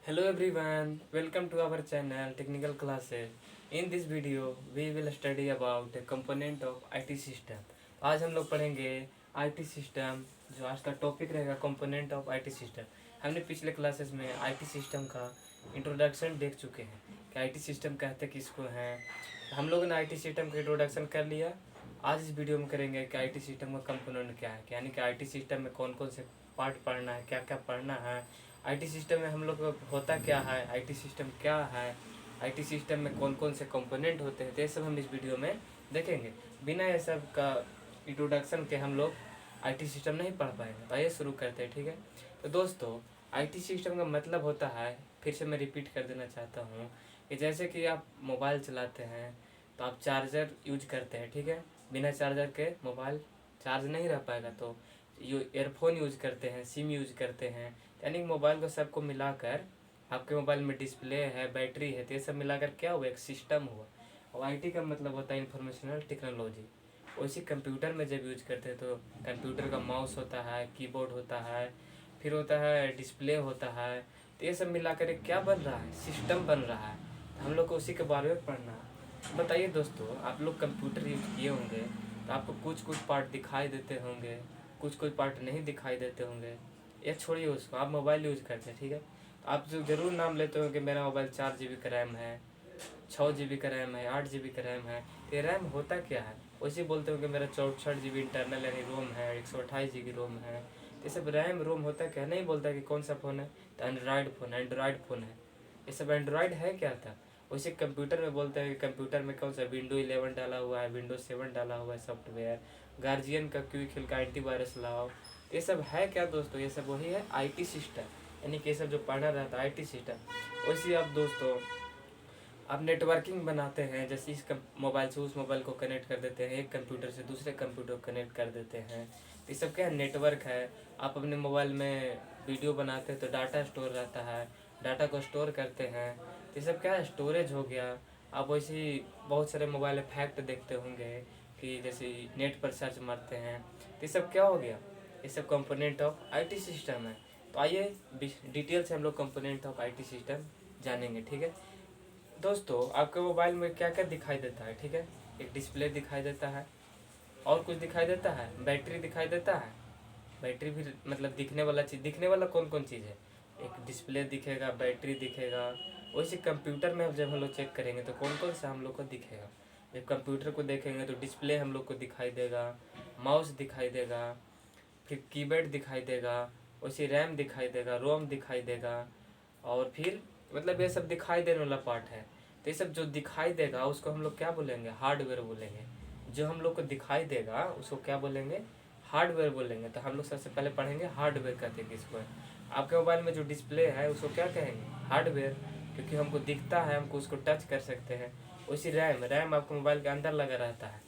Hello everyone, welcome to our channel Technical Classes. In this video, we will study about the component of IT system. आज हम लोग पढ़ेंगे IT system. जो आज का topic रहेगा कंपोनेंट ऑफ IT सिस्टम। हमने पिछले क्लासेस में IT सिस्टम का इंट्रोडक्शन देख चुके हैं कि IT सिस्टम कहते किसको हैं। हम लोगों ने IT सिस्टम का इंट्रोडक्शन कर लिया। आज इस वीडियो में करेंगे कि IT सिस्टम का कंपोनेंट क्या है, यानी कि IT सिस्टम में कौन कौन से पार्ट पढ़ना है, क्या क्या पढ़ना है, आईटी सिस्टम में हम लोग होता क्या है, आईटी सिस्टम क्या है, आईटी सिस्टम में कौन कौन से कंपोनेंट होते हैं, तो ये सब हम इस वीडियो में देखेंगे। बिना ये सब का इंट्रोडक्शन के हम लोग आईटी सिस्टम नहीं पढ़ पाएंगे। तो आइए शुरू करते हैं, ठीक है। तो दोस्तों, आईटी सिस्टम का मतलब होता है, फिर से मैं रिपीट कर देना चाहता हूँ कि जैसे कि आप मोबाइल चलाते हैं तो आप चार्जर यूज करते हैं, ठीक है। बिना चार्जर के मोबाइल चार्ज नहीं रह पाएगा, तो ईयरफोन यूज करते हैं, सिम यूज करते हैं, यानी मोबाइल को सबको मिलाकर आपके मोबाइल में डिस्प्ले है, बैटरी है, तो ये सब मिलाकर क्या हुआ, एक सिस्टम हुआ। और आईटी का मतलब होता है इंफॉर्मेशनल टेक्नोलॉजी। उसी कंप्यूटर में जब यूज करते हैं तो कंप्यूटर का माउस होता है, कीबोर्ड होता है, फिर होता है डिस्प्ले होता है, तो ये सब मिलाकर एक क्या बन रहा है, सिस्टम बन रहा है। हम लोग को उसी के बारे में पढ़ना है। बताइए दोस्तों, आप लोग कंप्यूटर यूज किए होंगे तो आपको कुछ कुछ पार्ट दिखाई देते होंगे, कुछ कुछ पार्ट नहीं दिखाई देते होंगे। ये छोड़िए उसको, आप मोबाइल यूज करते हैं, ठीक है। तो आप जो ज़रूर नाम लेते हो कि मेरा मोबाइल 4 GB का रैम है, 6 GB का रैम है, 8 GB का रैम है। तो ये रैम होता क्या है, वैसे बोलते हो कि मेरा 64 GB इंटरनल यानी रोम है, 128 GB रोम है। तो ये सब रैम रोम होता क्या, नहीं बोलता कि कौन सा फ़ोन है, तो एंड्रॉयड फ़ोन है। ये सब एंड्रॉयड है क्या था। वैसे कंप्यूटर में बोलते हैं कि कंप्यूटर में कौन सा विंडो 11 डाला हुआ है, विंडो 7 डाला हुआ है सॉफ्टवेयर, गार्जियन का क्विक का एंटीवायरस लाओ। ये सब है क्या दोस्तों, ये सब वही है आईटी सिस्टम, यानी कि ये सब जो पढ़ा रहता है आईटी सिस्टम। वैसे आप दोस्तों, आप नेटवर्किंग बनाते हैं, जैसे इस मोबाइल से उस मोबाइल को कनेक्ट कर देते हैं, एक कंप्यूटर से दूसरे कंप्यूटर को कनेक्ट कर देते हैं। ये सब क्या है, नेटवर्क है। आप अपने मोबाइल में वीडियो बनाते हैं तो डाटा स्टोर रहता है, डाटा को स्टोर करते हैं, तो ये सब क्या है, स्टोरेज हो गया। आप वैसे ही बहुत सारे मोबाइल फैक्ट देखते होंगे कि जैसे नेट पर सर्च मारते हैं, तो ये सब क्या हो गया, ये सब कंपोनेंट ऑफ आईटी सिस्टम है। तो आइए डिटेल से हम लोग कंपोनेंट ऑफ आईटी सिस्टम जानेंगे, ठीक है। दोस्तों, आपके मोबाइल में क्या क्या दिखाई देता है, ठीक है। एक डिस्प्ले दिखाई देता है, और कुछ दिखाई देता है, बैटरी दिखाई देता है। बैटरी भी मतलब दिखने वाला चीज़, दिखने वाला कौन कौन चीज़ है, एक डिस्प्ले दिखेगा, बैटरी दिखेगा। वैसे कंप्यूटर में जब हम लोग चेक करेंगे तो कौन कौन सा हम लोग को दिखेगा। जब कंप्यूटर को देखेंगे तो डिस्प्ले हम लोग को दिखाई देगा, माउस दिखाई देगा, फिर कीबोर्ड दिखाई देगा, वैसे रैम दिखाई देगा, रोम दिखाई देगा, और फिर मतलब ये सब दिखाई देने वाला पार्ट है। तो ये सब जो दिखाई देगा उसको हम लोग क्या बोलेंगे, हार्डवेयर बोलेंगे। जो हम लोग को दिखाई देगा उसको क्या बोलेंगे, हार्डवेयर बोलेंगे। तो हम लोग सबसे पहले पढ़ेंगे हार्डवेयर कहते हैं किसको है। आपके मोबाइल में जो डिस्प्ले है उसको क्या कहेंगे, हार्डवेयर, क्योंकि हमको दिखता है, हमको उसको टच कर सकते हैं। उसी रैम, रैम आपको मोबाइल के अंदर लगा रहता है।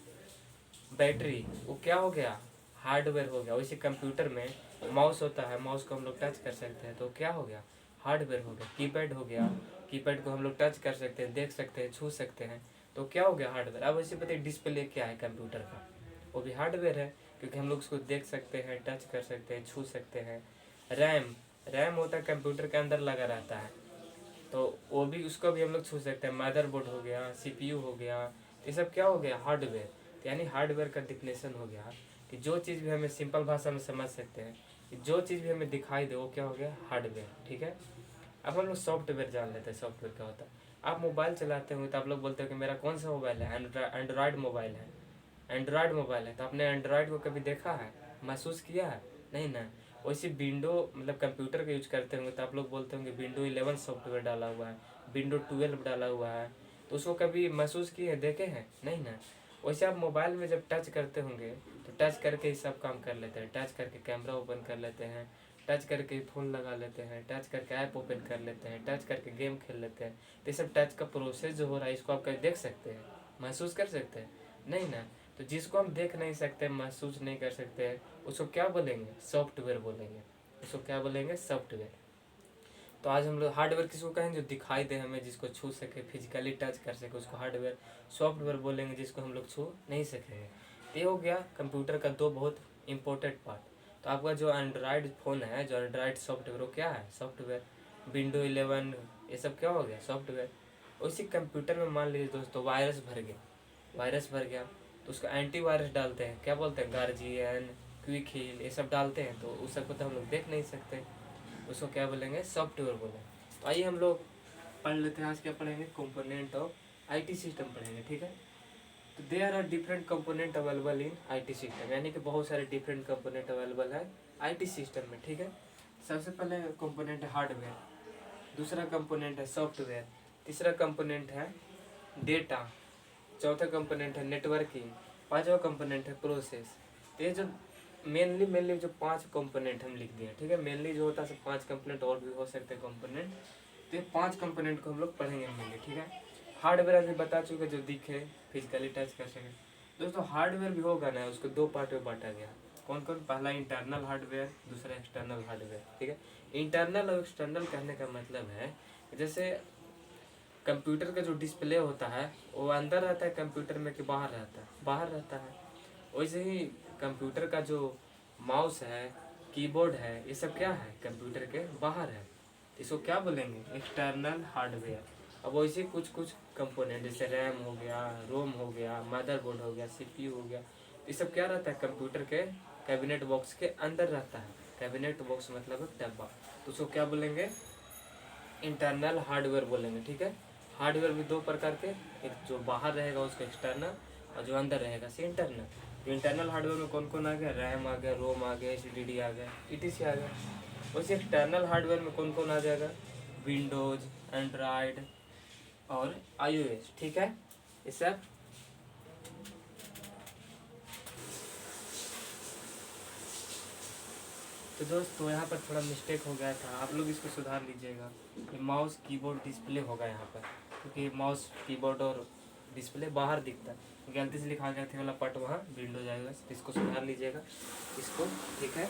बैटरी, वो क्या हो गया, हार्डवेयर हो गया। वैसे कंप्यूटर में माउस होता है, माउस को हम लोग टच कर सकते हैं, तो क्या हो गया, हार्डवेयर हो गया। कीपैड हो गया, कीपैड को हम लोग टच कर सकते हैं, देख सकते हैं, छू सकते हैं, तो क्या हो गया, हार्डवेयर। अब वैसे बताइए डिस्प्ले क्या है कंप्यूटर का, वो भी हार्डवेयर है, क्योंकि हम लोग उसको देख सकते हैं, टच कर सकते हैं, छू सकते हैं। रैम, रैम होता है कंप्यूटर के अंदर लगा रहता है, तो वो भी, उसको भी हम लोग छू सकते हैं। मदरबोर्ड हो गया, सीपीयू हो गया, ये सब क्या हो गया, हार्डवेयर। तो यानी हार्डवेयर का डिफिनेशन हो गया कि जो चीज़ भी हमें सिंपल भाषा में समझ सकते हैं, कि जो चीज़ भी हमें दिखाई दे वो क्या हो गया, हार्डवेयर, ठीक है। अब हम लोग सॉफ्टवेयर जान लेते हैं, सॉफ्टवेयर क्या होता है। आप मोबाइल चलाते हो तो आप लोग बोलते हो कि मेरा कौन सा मोबाइल है, एंड्रॉयड मोबाइल है, एंड्रॉयड मोबाइल है। तो आपने एंड्रॉयड को कभी देखा है, महसूस किया है, नहीं ना। वैसे विंडो मतलब कंप्यूटर का यूज करते होंगे तो आप लोग बोलते होंगे विंडो 11 सॉफ्टवेयर डाला हुआ है, विंडो 12 डाला हुआ है, तो उसको कभी महसूस किए हैं, देखे हैं, नहीं ना। वैसे आप मोबाइल में जब टच करते होंगे तो टच करके ही सब काम कर लेते हैं, टच करके कैमरा ओपन कर लेते हैं, टच करके फ़ोन लगा लेते हैं, टच करके ऐप ओपन कर लेते हैं, टच करके गेम खेल लेते हैं। तो ये सब टच का प्रोसेस जो हो रहा है इसको आप कभी देख सकते हैं, महसूस कर सकते हैं, नहीं ना। तो जिसको हम देख नहीं सकते, महसूस नहीं कर सकते, उसको क्या बोलेंगे, सॉफ्टवेयर बोलेंगे। उसको क्या बोलेंगे, सॉफ्टवेयर। तो आज हम लोग हार्डवेयर किसको कहेंगे, जो दिखाई दे हमें, जिसको छू सके, फिजिकली टच कर सके, उसको हार्डवेयर। सॉफ्टवेयर बोलेंगे जिसको हम लोग छू नहीं सकेंगे। तो ये हो गया कंप्यूटर का दो बहुत इंपॉर्टेंट पार्ट। तो आपका जो एंड्रॉयड फ़ोन है, जो एंड्रॉयड सॉफ्टवेयर, वो क्या है, सॉफ्टवेयर। विंडो 11, ये सब क्या हो गया सॉफ्टवेयर। उसी कंप्यूटर में मान लीजिए दोस्तों वायरस भर गया तो उसका एंटीवायरस डालते हैं, क्या बोलते हैं, गार्जियन, क्विक हील, ये सब डालते हैं। तो उस सबको तो हम लोग देख नहीं सकते, उसको क्या बोलेंगे, सॉफ्टवेयर बोलेंगे। तो आइए हम लोग पढ़ लेते हैं। आज क्या पढ़ेंगे, कंपोनेंट ऑफ आईटी सिस्टम पढ़ेंगे, ठीक है। तो there are different component available in IT system, यानी कि बहुत सारे डिफरेंट कंपोनेंट अवेलेबल है आईटी सिस्टम में, ठीक है। सबसे पहले कंपोनेंट है हार्डवेयर, दूसरा कंपोनेंट है सॉफ्टवेयर, तीसरा कंपोनेंट है डेटा, चौथा कंपोनेंट है नेटवर्किंग, पांचवा कंपोनेंट है प्रोसेस। तो ये जो मेनली जो 5 कंपोनेंट हम लिख दिए, ठीक है। मेनली जो होता है 5 कंपोनेंट, और भी हो सकते हैं कंपोनेंट। तो ये 5 कंपोनेंट को हम लोग पढ़ेंगे मेनली, ठीक है। हार्डवेयर अभी बता चुके, जो दिखे फिजिकली टच कर सके। दोस्तों हार्डवेयर भी होगा ना, उसको 2 पार्ट में बांटा गया। कौन कौन, पहला इंटरनल हार्डवेयर, दूसरा एक्सटर्नल हार्डवेयर, ठीक है। इंटरनल और एक्सटर्नल कहने का मतलब है जैसे कंप्यूटर का जो डिस्प्ले होता है वो अंदर रहता है कंप्यूटर में कि बाहर रहता है, बाहर रहता है। वैसे ही कंप्यूटर का जो माउस है, कीबोर्ड है, ये सब क्या है, कंप्यूटर के बाहर है। इसको क्या बोलेंगे, एक्सटर्नल हार्डवेयर। अब वैसे कुछ कुछ कंपोनेंट जैसे रैम हो गया, रोम हो गया, मदरबोर्ड हो गया, सीपीयू हो गया, ये सब क्या रहता है, कंप्यूटर के कैबिनेट बॉक्स के अंदर रहता है। कैबिनेट बॉक्स मतलब है डब्बा, तो उसको क्या बोलेंगे, इंटरनल हार्डवेयर बोलेंगे, ठीक है। हार्डवेयर भी 2 प्रकार के, एक जो बाहर रहेगा उसको एक्सटर्नल, और जो अंदर रहेगा से इंटरनल। तो इंटरनल हार्डवेयर में कौन कौन आ गया, रैम आ गया, रोम आ गया, एचडीडी आ गया, ईटीसी आ गया। वैसे एक्सटर्नल हार्डवेयर में कौन कौन आ जाएगा, विंडोज, एंड्रॉयड और आईओएस, ठीक है। ये सब तो दोस्तों यहाँ पर थोड़ा मिस्टेक हो गया था, आप लोग इसको सुधार लीजिएगा। ये माउस कीबोर्ड डिस्प्ले होगा यहाँ पर, क्योंकि माउस कीबोर्ड और डिस्प्ले बाहर दिखता है, गलती से लिखा गया था वाला पार्ट वहाँ विंडोज आएगा, इसको सुधार लीजिएगा इसको, ठीक है।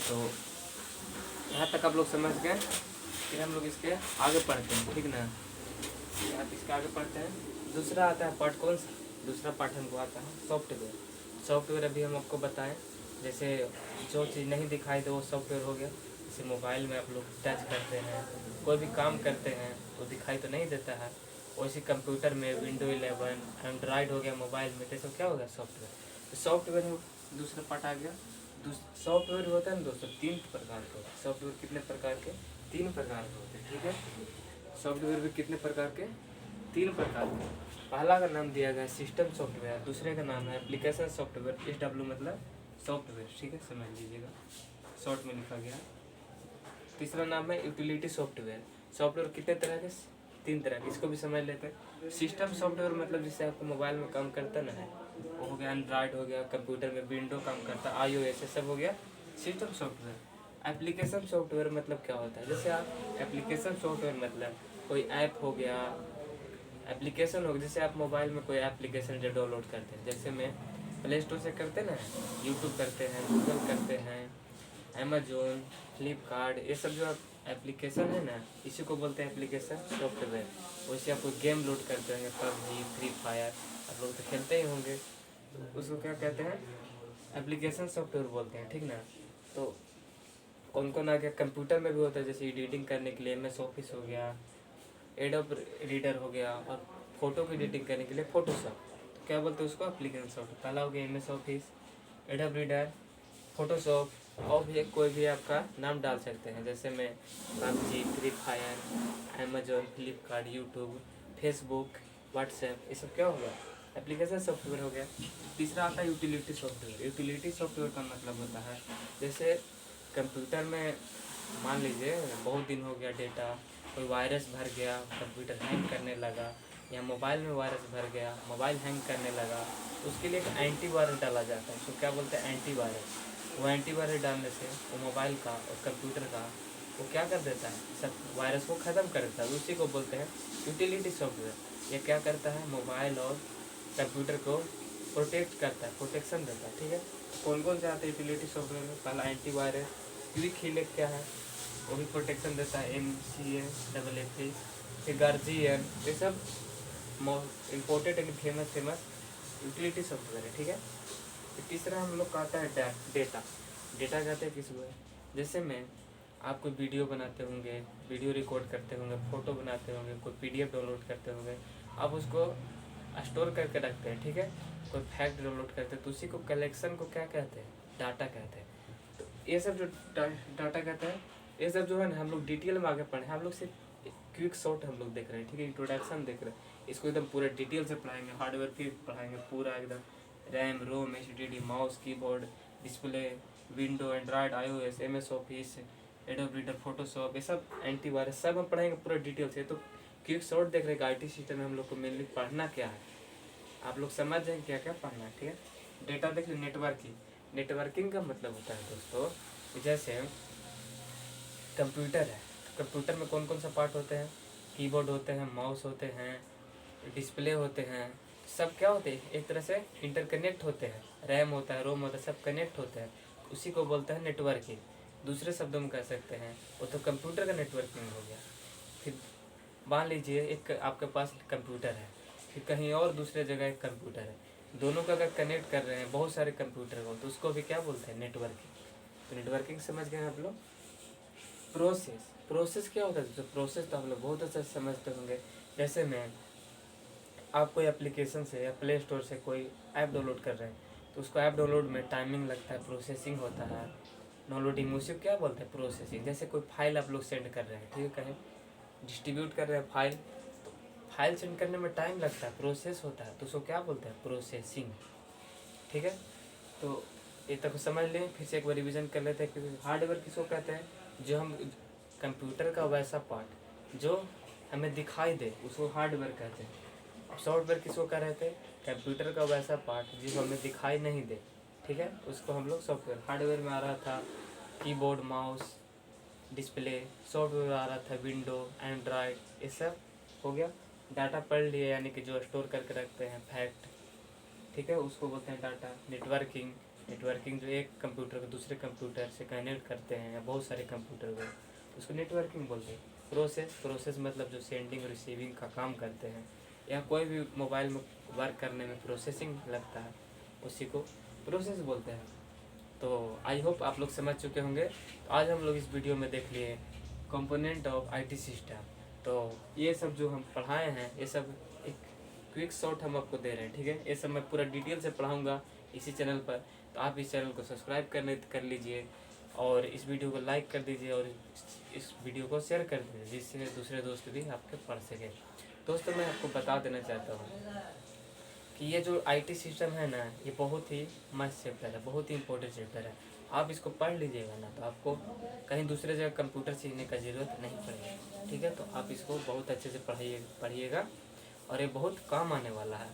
तो यहाँ तक आप लोग समझ गए, फिर हम लोग इसके आगे पढ़ते हैं, ठीक ना। आप इसके आगे पढ़ते हैं। दूसरा आता है पार्ट, कौन सा दूसरा पार्ट हमको आता है, सॉफ्टवेयर। सॉफ्टवेयर अभी हम आपको बताएं, जैसे जो चीज़ नहीं दिखाई दे वो सॉफ्टवेयर हो गया। जैसे मोबाइल में आप लोग टच करते हैं, कोई भी काम करते हैं तो दिखाई तो नहीं देता है, वैसे कंप्यूटर में विंडो 11, एंड्रॉयड हो गया मोबाइल में, तो क्या हो गया, सॉफ्टवेयर। तो सॉफ्टवेयर में दूसरा पार्ट आ गया। सॉफ्टवेयर होता है ना दोस्तों 3 प्रकार के, सॉफ्टवेयर कितने प्रकार के, 3 प्रकार के होते हैं, ठीक है। सॉफ्टवेयर भी कितने प्रकार के, 3 प्रकार के। पहला का नाम दिया गया सिस्टम सॉफ्टवेयर, दूसरे का नाम है एप्लीकेशन सॉफ्टवेयर, SW मतलब सॉफ्टवेयर, ठीक है, समझ लीजिएगा, शॉर्ट में लिखा गया। तीसरा नाम है यूटिलिटी सॉफ्टवेयर। सॉफ्टवेयर कितने तरह के, 3 तरह के, इसको भी समझ लेते हैं। सिस्टम सॉफ्टवेयर मतलब जिससे आपको मोबाइल में काम करता ना है, वो हो गया एंड्रॉयड हो गया, कंप्यूटर में विंडो काम करता, iOS सब हो गया सिस्टम सॉफ्टवेयर। एप्लीकेशन सॉफ्टवेयर मतलब क्या होता है, जैसे आप एप्लीकेशन सॉफ्टवेयर मतलब कोई ऐप हो गया, एप्लीकेशन हो गया, जैसे आप मोबाइल में कोई एप्लीकेशन जो डाउनलोड करते हैं, जैसे मैं प्ले स्टोर से करते ना, यूट्यूब करते हैं, गूगल करते हैं, अमेजोन, फ्लिपकार्ट, ये सब जो एप्लीकेशन है ना, इसी को बोलते हैं एप्लीकेशन सॉफ्टवेयर। वैसे आप कोई गेम लोड करते होंगे, PUBG, फ्री फायर, आप लोग तो खेलते ही होंगे, तो उसको क्या कहते हैं, एप्लीकेशन सॉफ्टवेयर बोलते हैं, ठीक ना। तो कौन कौन आ गया, कंप्यूटर में भी होता है, जैसे एडिटिंग करने के लिए MS ऑफिस हो गया, एडोब रीडर हो गया, और फोटो की एडिटिंग करने के लिए फोटोशॉप, तो क्या बोलते हैं उसको, एप्लीकेशन सॉफ्टवेयर। पहला हो गया MS office, adobe reader, Photoshop, और भी कोई भी आपका नाम डाल सकते हैं, जैसे मैं PUBG, free fire, Amazon, Flipkart, YouTube, Facebook, WhatsApp, ये सब क्या होगा, एप्लीकेशन सॉफ्टवेयर हो गया। तीसरा आता है यूटिलिटी सॉफ्टवेयर। यूटिलिटी सॉफ्टवेयर का मतलब होता है, जैसे कंप्यूटर में मान लीजिए बहुत दिन हो गया डेटा, कोई वायरस भर गया, कंप्यूटर हैंग करने लगा, या मोबाइल में वायरस भर गया, मोबाइल हैंग करने लगा, तो उसके लिए एक एंटीवायरस डाला जाता है, तो क्या बोलते हैं, एंटीवायरस। वो एंटीवायरस डालने से वो मोबाइल का और कंप्यूटर का वो क्या कर देता है, सब वायरस को ख़त्म कर देता है, उसी को बोलते हैं यूटिलिटी सॉफ्टवेयर। ये क्या करता है, मोबाइल और कंप्यूटर को प्रोटेक्ट करता है, प्रोटेक्शन देता है, ठीक है। कौन कौन से आते हैं यूटिलिटी सॉफ्टवेयर में, पहला एंटीवायरस, क्विक हील क्या है, वो भी प्रोटेक्शन देता है, MCA फिर गार्जियन, ये सब important and famous utility software है, ठीक है। तीसरा हम लोग का आता है डेटा। डेटा कहते हैं किसको है, जैसे मैं आप कोई वीडियो बनाते होंगे, वीडियो रिकॉर्ड करते होंगे, फ़ोटो बनाते होंगे, कोई PDF डाउनलोड करते होंगे, आप उसको स्टोर करके रखते हैं, ठीक है। कोई फैक्ट डाउनलोड करते हैं तो उसी को कलेक्शन को क्या कहते हैं, डाटा कहते हैं। तो ये सब जो डाटा कहते हैं, ये सब जो है ना हम लोग डिटेल में आगे पढ़े, हम लोग सिर्फ क्विक शॉट हम लोग देख रहे हैं, ठीक है, इंट्रोडक्शन देख रहे हैं। इसको एकदम पूरा डिटेल से पढ़ाएंगे, हार्डवेयर की पढ़ाएंगे पूरा एकदम, RAM ROM HDD mouse keyboard display window Android iOS MS office adobe reader Photoshop, ये सब एंटीवायरस सब हम पढ़ाएंगे पूरा डिटेल से। तो क्विक शॉर्ट देख रहे हैं IT सिस्टम में हम लोग को मेनली पढ़ना क्या है, आप लोग समझ जाएंगे क्या क्या पढ़ना है, ठीक है। डेटा देख लीजिए, नेटवर्किंग का मतलब होता है दोस्तों, जैसे कंप्यूटर है, कंप्यूटर में कौन कौन सा पार्ट होते हैं, कीबोर्ड होते हैं, माउस होते हैं, डिस्प्ले होते हैं, सब क्या होते हैं, एक तरह से इंटरकनेक्ट होते हैं, रैम होता है, रोम होता है, सब कनेक्ट होते हैं, उसी को बोलते हैं नेटवर्किंग। दूसरे शब्दों में कह सकते हैं वो तो कंप्यूटर का नेटवर्किंग हो गया। फिर मान लीजिए एक आपके पास कंप्यूटर है, फिर कहीं और दूसरे जगह एक कंप्यूटर है, दोनों का अगर कनेक्ट कर रहे हैं बहुत सारे कंप्यूटर को, तो उसको भी क्या बोलते हैं, नेटवर्किंग। तो नेटवर्किंग समझ गए आप लोग। प्रोसेस क्या होता है, तो प्रोसेस तो आप लोग बहुत अच्छा समझते होंगे। जैसे मैं आप कोई एप्लीकेशन से या प्ले स्टोर से कोई ऐप डाउनलोड कर रहे हैं, तो उसको ऐप डाउनलोड में टाइमिंग लगता है, प्रोसेसिंग होता है, डाउनलोडिंग, उसी को क्या बोलते हैं, प्रोसेसिंग। जैसे कोई फाइल आप लोग सेंड कर रहे हैं, ठीक है, कहीं डिस्ट्रीब्यूट कर रहे हैं फाइल, तो फाइल सेंड करने में टाइम लगता है, प्रोसेस होता है, तो उसको क्या बोलते हैं, प्रोसेसिंग, ठीक है। तो ये तक समझ लें, फिर से एक बार रिविजन कर लेते हैं। क्योंकि हार्डवेयर किसको कहते हैं, जो हम कंप्यूटर का वैसा पार्ट जो हमें दिखाई दे उसको हार्डवेयर कहते हैं। सॉफ्टवेयर किसको कह रहे थे, कंप्यूटर का वैसा पार्ट जो हमें दिखाई नहीं दे, ठीक है, उसको हम लोग सॉफ्टवेयर। हार्डवेयर में आ रहा था कीबोर्ड माउस डिस्प्ले, सॉफ्टवेयर आ रहा था विंडो एंड्रॉयड, ये सब हो गया। डाटा पढ़ लिए, यानी कि जो स्टोर करके रखते हैं फैक्ट, ठीक है, उसको बोलते हैं डाटा। नेटवर्किंग जो एक कंप्यूटर को दूसरे कंप्यूटर से कनेक्ट करते हैं, या बहुत सारे कंप्यूटर को, उसको नेटवर्किंग बोलते हैं। प्रोसेस मतलब जो सेंडिंग और रिसीविंग का काम करते हैं, या कोई भी मोबाइल में वर्क करने में प्रोसेसिंग लगता है, उसी को प्रोसेस बोलते हैं। तो आई होप आप लोग समझ चुके होंगे। तो आज हम लोग इस वीडियो में देख लिए कंपोनेंट ऑफ IT सिस्टम। तो ये सब जो हम पढ़ाए हैं, ये सब एक क्विक शॉट हम आपको दे रहे हैं, ठीक है। ये सब मैं पूरा डिटेल से पढ़ाऊँगा इसी चैनल पर, तो आप इस चैनल को सब्सक्राइब कर लीजिए, और इस वीडियो को लाइक कर दीजिए, और इस वीडियो को शेयर कर दीजिए, जिससे दूसरे दोस्त भी आपके पढ़ सके। दोस्तों मैं आपको बता देना चाहता हूँ कि ये जो IT सिस्टम है ना, ये बहुत ही मस्त चैप्टर है, बहुत ही इंपॉर्टेंट चैप्टर है। आप इसको पढ़ लीजिएगा ना, तो आपको कहीं दूसरे जगह कंप्यूटर सीखने का ज़रूरत नहीं पड़ेगी, ठीक है। तो आप इसको बहुत अच्छे से पढ़िएगा, और ये बहुत काम आने वाला है।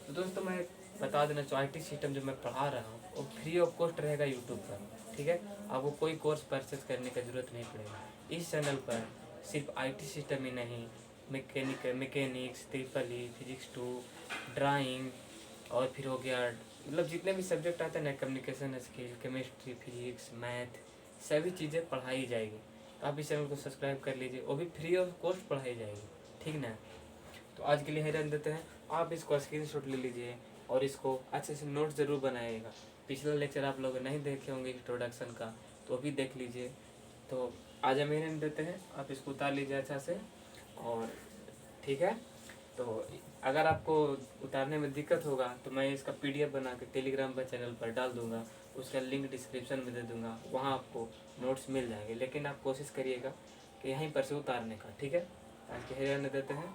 तो दोस्तों मैं बता देना चाहिए, IT सिस्टम जो मैं पढ़ा रहा हूँ वो फ्री ऑफ कॉस्ट रहेगा यूट्यूब पर, ठीक है। आपको कोई कोर्स परचेज करने का ज़रूरत नहीं पड़ेगा। इस चैनल पर सिर्फ IT सिस्टम ही नहीं, मैकेनिक्स, ट्रिपल फिजिक्स 2, ड्राइंग, और फिर हो गया मतलब जितने भी सब्जेक्ट आते हैं ना, communication skill, chemistry, physics, math, सभी चीज़ें पढ़ाई जाएगी। तो आप इस चैनल को सब्सक्राइब कर लीजिए, वो भी फ्री ऑफ कॉस्ट पढ़ाई जाएगी, ठीक ना। तो आज के लिए यहीं रहने देते हैं। आप इसको स्क्रीनशॉट ले लीजिए, और इसको अच्छे से नोट ज़रूर बनाइएगा। पिछला लेक्चर आप लोग नहीं देखे होंगे इंट्रोडक्शन का, तो अभी देख लीजिए। तो आज हम यहीं रहने देते हैं, आप इसको उतार लीजिए अच्छा से, और ठीक है। तो अगर आपको उतारने में दिक्कत होगा तो मैं इसका PDF बना के टेलीग्राम पर चैनल पर डाल दूंगा, उसका लिंक डिस्क्रिप्शन में दे दूंगा, वहाँ आपको नोट्स मिल जाएंगे। लेकिन आप कोशिश करिएगा कि यहीं पर से उतारने का, ठीक है। आज के रहने देते हैं।